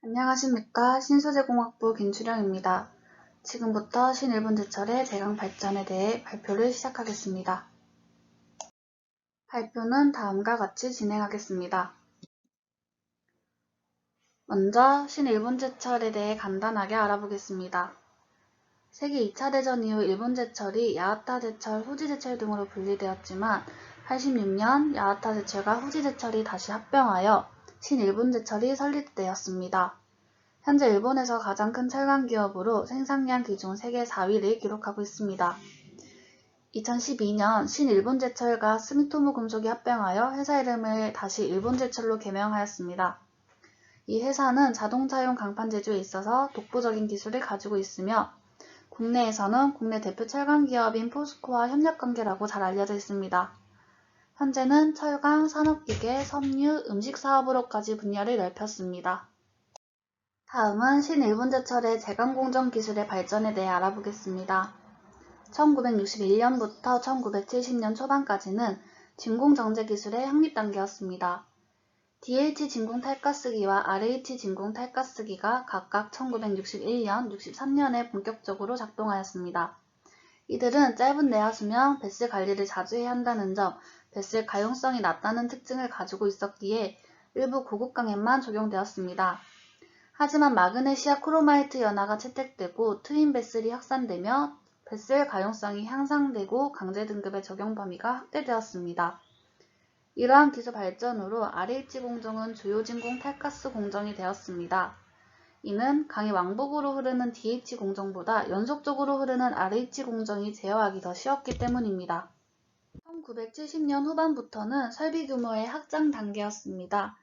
안녕하십니까. 신소재공학부 김주령입니다. 지금부터 신일본 제철의 제강 발전에 대해 발표를 시작하겠습니다. 발표는 다음과 같이 진행하겠습니다. 먼저 신일본 제철에 대해 간단하게 알아보겠습니다. 세계 2차 대전 이후 일본 제철이 야하타 제철, 후지 제철 등으로 분리되었지만 86년 야하타 제철과 후지 제철이 다시 합병하여 신일본 제철이 설립되었습니다. 현재 일본에서 가장 큰 철강 기업으로 생산량 기준 세계 4위를 기록하고 있습니다. 2012년 신일본제철과 스미토모 금속이 합병하여 회사 이름을 다시 일본제철로 개명하였습니다. 이 회사는 자동차용 강판 제조에 있어서 독보적인 기술을 가지고 있으며 국내에서는 국내 대표 철강 기업인 포스코와 협력관계라고 잘 알려져 있습니다. 현재는 철강, 산업기계, 섬유, 음식 사업으로까지 분야를 넓혔습니다. 다음은 신일본제철의 제강공정 기술의 발전에 대해 알아보겠습니다. 1961년부터 1970년 초반까지는 진공정제 기술의 확립 단계였습니다. DH 진공 탈가스기와 RH 진공 탈가스기가 각각 1961년, 63년에 본격적으로 작동하였습니다. 이들은 짧은 내화수명, 뱃슬 관리를 자주 해야 한다는 점, 뱃슬 가용성이 낮다는 특징을 가지고 있었기에 일부 고급강에만 적용되었습니다. 하지만 마그네시아 크로마이트 연화가 채택되고 트윈 뱃슬이 확산되며 뱃슬 가용성이 향상되고 강제 등급의 적용 범위가 확대되었습니다. 이러한 기술 발전으로 RH 공정은 주요 진공 탈가스 공정이 되었습니다. 이는 강이 왕복으로 흐르는 DH 공정보다 연속적으로 흐르는 RH 공정이 제어하기 더 쉬웠기 때문입니다. 1970년 후반부터는 설비 규모의 확장 단계였습니다.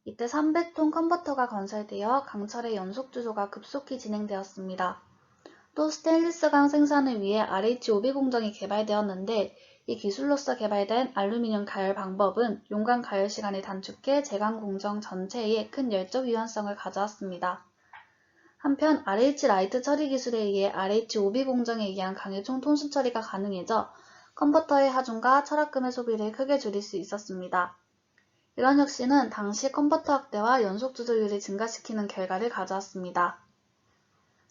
이때 300톤 컨버터가 건설되어 강철의 연속 주조가 급속히 진행되었습니다. 또 스테인리스강 생산을 위해 RH5B 공정이 개발되었는데 이 기술로서 개발된 알루미늄 가열 방법은 용광 가열 시간을 단축해 제강 공정 전체에 큰 열적 유연성을 가져왔습니다. 한편 RH 라이트 처리 기술에 의해 RH5B 공정에 의한 강해총 톤수 처리가 가능해져 컨버터의 하중과 철합금의 소비를 크게 줄일 수 있었습니다. 이런 혁신은 당시 컨버터 확대와 연속 주조율을 증가시키는 결과를 가져왔습니다.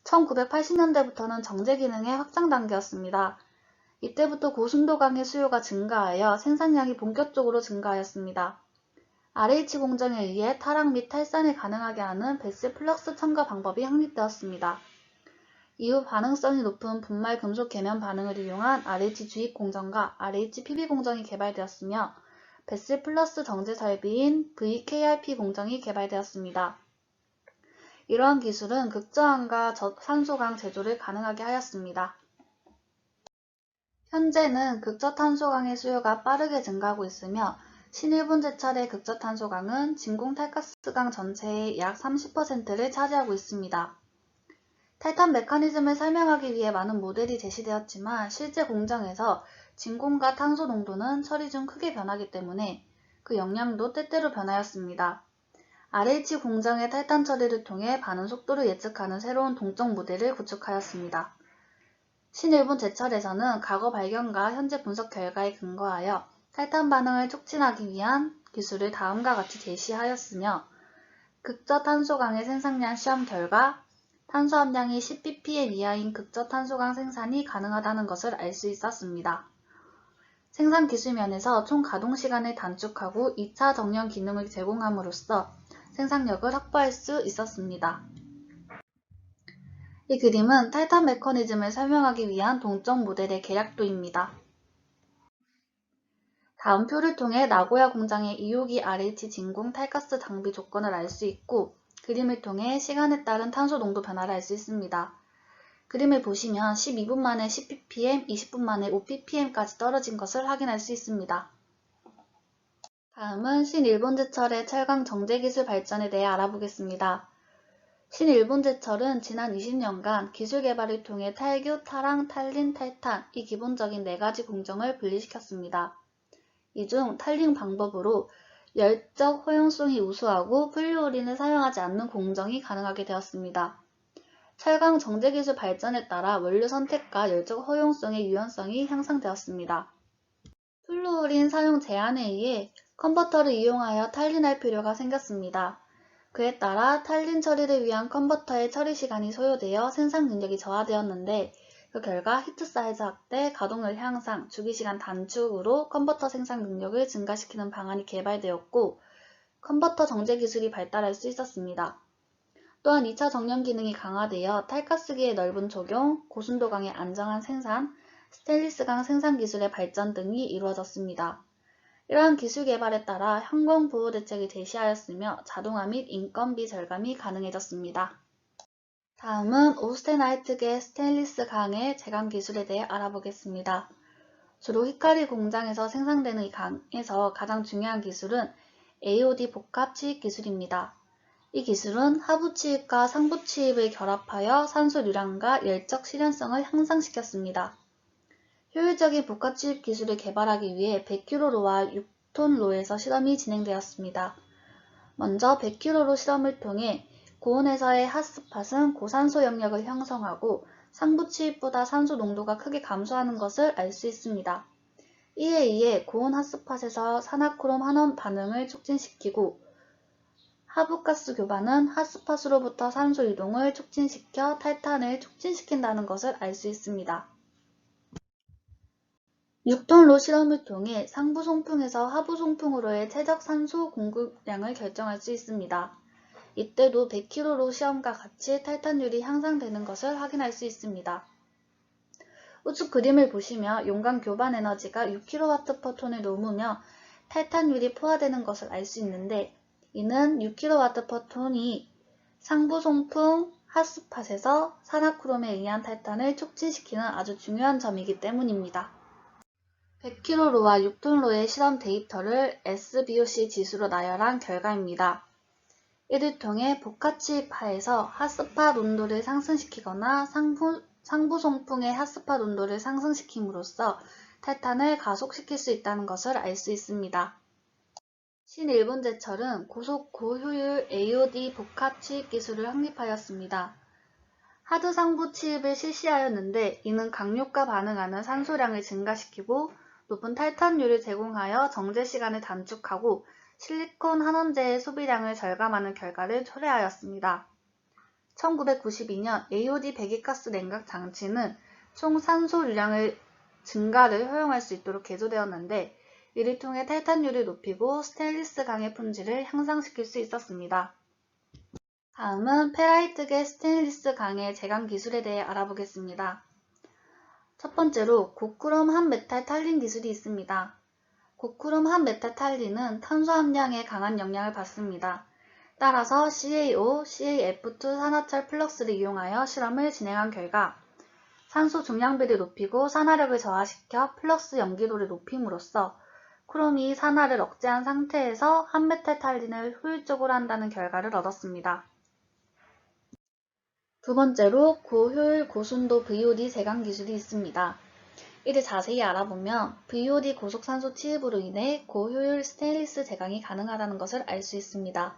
1980년대부터는 정제 기능의 확장 단계였습니다. 이때부터 고순도강의 수요가 증가하여 생산량이 본격적으로 증가하였습니다. RH 공정에 의해 타락 및 탈산을 가능하게 하는 뱃슬 플럭스 첨가 방법이 확립되었습니다. 이후 반응성이 높은 분말 금속 계면 반응을 이용한 RH 주입 공정과 RH PB 공정이 개발되었으며 뱃슬 플러스 정제 설비인 VKRP 공정이 개발되었습니다. 이러한 기술은 극저항과 저탄소강 제조를 가능하게 하였습니다. 현재는 극저탄소강의 수요가 빠르게 증가하고 있으며 신일본 제철의 극저탄소강은 진공 탈가스강 전체의 약 30%를 차지하고 있습니다. 탈탄 메커니즘을 설명하기 위해 많은 모델이 제시되었지만 실제 공정에서 진공과 탄소 농도는 처리 중 크게 변하기 때문에 그 영향도 때때로 변하였습니다. RH 공정의 탈탄 처리를 통해 반응 속도를 예측하는 새로운 동적 모델을 구축하였습니다. 신일본 제철에서는 과거 발견과 현재 분석 결과에 근거하여 탈탄 반응을 촉진하기 위한 기술을 다음과 같이 제시하였으며 극저탄소강의 생산량 시험 결과 탄소 함량이 10ppm 이하인 극저탄소강 생산이 가능하다는 것을 알 수 있었습니다. 생산 기술 면에서 총 가동 시간을 단축하고 2차 정렬 기능을 제공함으로써 생산력을 확보할 수 있었습니다. 이 그림은 탈탄 메커니즘을 설명하기 위한 동적 모델의 계략도입니다. 다음 표를 통해 나고야 공장의 2호기 RH 진공 탈가스 장비 조건을 알 수 있고 그림을 통해 시간에 따른 탄소 농도 변화를 알 수 있습니다. 그림을 보시면 12분 만에 10ppm, 20분 만에 5ppm까지 떨어진 것을 확인할 수 있습니다. 다음은 신일본제철의 철강 정제기술 발전에 대해 알아보겠습니다. 신일본제철은 지난 20년간 기술 개발을 통해 탈교, 탈항, 탈린, 탈탄 이 기본적인 4가지 공정을 분리시켰습니다. 이 중 탈린 방법으로 열적 허용성이 우수하고 플루오린을 사용하지 않는 공정이 가능하게 되었습니다. 철강 정제기술 발전에 따라 원료 선택과 열적 허용성의 유연성이 향상되었습니다. 플루오린 사용 제한에 의해 컨버터를 이용하여 탈린할 필요가 생겼습니다. 그에 따라 탈린 처리를 위한 컨버터의 처리 시간이 소요되어 생산 능력이 저하되었는데 그 결과 히트 사이즈 확대, 가동률 향상, 주기시간 단축으로 컨버터 생산 능력을 증가시키는 방안이 개발되었고 컨버터 정제 기술이 발달할 수 있었습니다. 또한 2차 정렬 기능이 강화되어 탈가스기의 넓은 적용, 고순도강의 안정한 생산, 스테인리스강 생산 기술의 발전 등이 이루어졌습니다. 이러한 기술 개발에 따라 환경보호 대책을 제시하였으며 자동화 및 인건비 절감이 가능해졌습니다. 다음은 오스테나이트계 스테인리스 강의 제강 기술에 대해 알아보겠습니다. 주로 히카리 공장에서 생산되는 이 강에서 가장 중요한 기술은 AOD 복합 치입 기술입니다. 이 기술은 하부 치입과 상부 치입을 결합하여 산소류량과 열적 실현성을 향상시켰습니다. 효율적인 복합 치입 기술을 개발하기 위해 100kg로와 6톤로에서 실험이 진행되었습니다. 먼저 100kg로 실험을 통해 고온에서의 핫스팟은 고산소 영역을 형성하고 상부 치입보다 산소 농도가 크게 감소하는 것을 알 수 있습니다. 이에 의해 고온 핫스팟에서 산화크롬 환원 반응을 촉진시키고 하부가스 교반은 핫스팟으로부터 산소 이동을 촉진시켜 탈탄을 촉진시킨다는 것을 알 수 있습니다. 6톤로 실험을 통해 상부 송풍에서 하부 송풍으로의 최적 산소 공급량을 결정할 수 있습니다. 이때도 100kg로 시험과 같이 탈탄율이 향상되는 것을 확인할 수 있습니다. 우측 그림을 보시며 용광 교반 에너지가 6kW/톤을 넘으며 탈탄율이 포화되는 것을 알 수 있는데 이는 6kW/톤이 상부 송풍 핫스팟에서 산화크롬에 의한 탈탄을 촉진시키는 아주 중요한 점이기 때문입니다. 100kg로와 6톤로의 실험 데이터를 SBOC 지수로 나열한 결과입니다. 이를 통해 복합치입하에서 핫스팟 온도를 상승시키거나 상부 송풍의 핫스팟 온도를 상승시킴으로써 탈탄을 가속시킬 수 있다는 것을 알 수 있습니다. 신일본제철은 고속 고효율 AOD 복합 치입 기술을 확립하였습니다. 하드 상부 치입을 실시하였는데 이는 강력과 반응하는 산소량을 증가시키고 높은 탈탄율을 제공하여 정제 시간을 단축하고 실리콘 한원재의 소비량을 절감하는 결과를 초래하였습니다. 1992년 AOD 배기가스 냉각 장치는 총 산소류량을 증가를 허용할 수 있도록 개조되었는데 이를 통해 탈탄율을 높이고 스테인리스 강의 품질을 향상시킬 수 있었습니다. 다음은 페라이트계 스테인리스 강의 제강 기술에 대해 알아보겠습니다. 첫 번째로 고크롬 한메탈 탈린 기술이 있습니다. 고크롬 한메탈 탈린은 탄소 함량에 강한 영향을 받습니다. 따라서 CaO, CaF2 산화철 플럭스를 이용하여 실험을 진행한 결과 산소 중량비를 높이고 산화력을 저하시켜 플럭스 연기도를 높임으로써 크롬이 산화를 억제한 상태에서 한메탈 탈린을 효율적으로 한다는 결과를 얻었습니다. 두 번째로 고효율 고순도 VOD 제강 기술이 있습니다. 이를 자세히 알아보면 VOD 고속산소 치입으로 인해 고효율 스테인리스 제강이 가능하다는 것을 알 수 있습니다.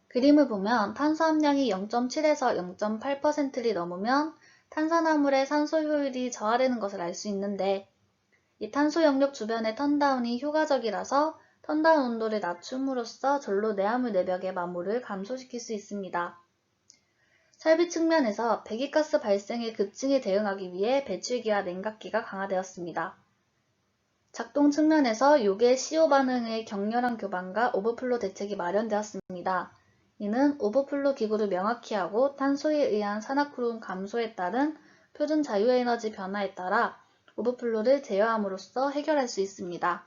그림을 보면 탄소 함량이 0.7에서 0.8%를 넘으면 탄산화물의 산소 효율이 저하되는 것을 알 수 있는데 이 탄소 영역 주변의 턴다운이 효과적이라서 턴다운 온도를 낮춤으로써 절로 내화물 내벽의 마모를 감소시킬 수 있습니다. 설비 측면에서 배기가스 발생의 급증에 대응하기 위해 배출기와 냉각기가 강화되었습니다. 작동 측면에서 요계 CO 반응의 격렬한 교반과 오버플로 대책이 마련되었습니다. 이는 오버플로 기구를 명확히 하고 탄소에 의한 산화크롬 감소에 따른 표준 자유에너지 변화에 따라 오버플로를 제어함으로써 해결할 수 있습니다.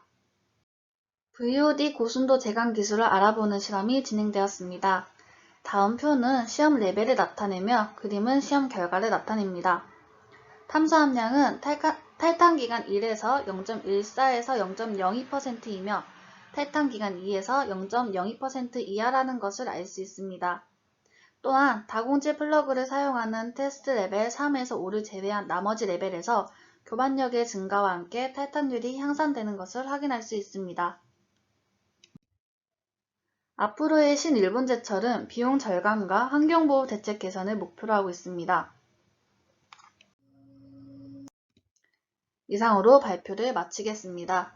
VOD 고순도 제강 기술을 알아보는 실험이 진행되었습니다. 다음 표는 시험 레벨을 나타내며 그림은 시험 결과를 나타냅니다. 탄소 함량은 탈탄기간 1에서 0.14에서 0.02%이며 탈탄기간 2에서 0.02% 이하라는 것을 알 수 있습니다. 또한 다공질 플러그를 사용하는 테스트 레벨 3에서 5를 제외한 나머지 레벨에서 교반력의 증가와 함께 탈탄율이 향상되는 것을 확인할 수 있습니다. 앞으로의 신일본제철은 비용 절감과 환경보호 대책 개선을 목표로 하고 있습니다. 이상으로 발표를 마치겠습니다.